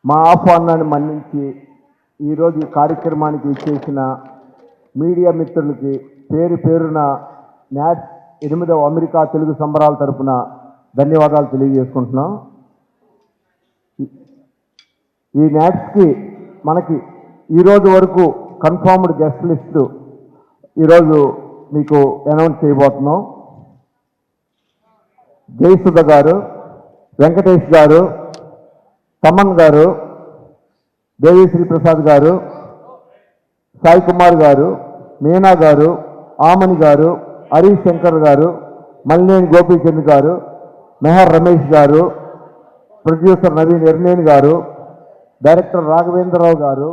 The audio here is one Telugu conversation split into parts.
మా ఆహ్వానాన్ని మన్నించి ఈరోజు ఈ కార్యక్రమానికి ఇచ్చేసిన మీడియా మిత్రులకి పేరు పేరున న్యాట్ 8వ అమెరికా తెలుగు సంబరాల తరపున ధన్యవాదాలు తెలియజేసుకుంటున్నాం. ఈ న్యాట్స్కి మనకి ఈరోజు వరకు కన్ఫర్మ్డ్ గెస్ట్ లిస్టు ఈరోజు మీకు అనౌన్స్ చేయబోతున్నాం. జయసుధ గారు, వెంకటేష్ గారు, తమన్ గారు, దేవిశ్రీ ప్రసాద్ గారు, సాయి కుమార్ గారు, మీనా గారు, ఆమని గారు, హరీష్ శంకర్ గారు, మల్లేని గోపీచంద్ గారు, మెహర్ రమేష్ గారు, ప్రొడ్యూసర్ నవీన్ ఎర్నేని గారు, డైరెక్టర్ రాఘవేంద్రరావు గారు,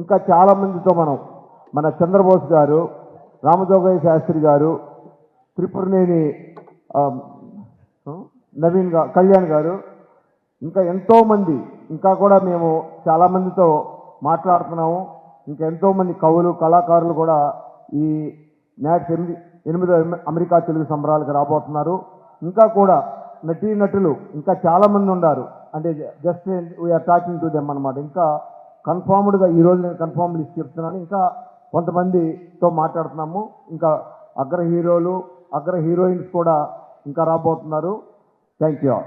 ఇంకా చాలామందితో మన చంద్రబోస్ గారు, రామజోగయ్య శాస్త్రి గారు, త్రిపురనేని నవీన్ కళ్యాణ్ గారు, ఇంకా ఎంతోమంది, ఇంకా కూడా మేము చాలామందితో మాట్లాడుతున్నాము. ఇంకా ఎంతోమంది కవులు కళాకారులు కూడా ఈ న్యాట్ 8వ అమెరికా తెలుగు సంబరాలకు రాబోతున్నారు. ఇంకా కూడా నటీనటులు ఇంకా చాలామంది ఉన్నారు. అంటే just we are talking to them అనమాట. ఇంకా కన్ఫర్మ్డ్గా ఈరోజు నేను కన్ఫర్మ్ లిస్ట్ చెప్తున్నాను. ఇంకా కొంతమందితో మాట్లాడుతున్నాము. ఇంకా అగ్ర హీరోలు అగ్ర హీరోయిన్స్ కూడా ఇంకా రాబోతున్నారు. Thank you.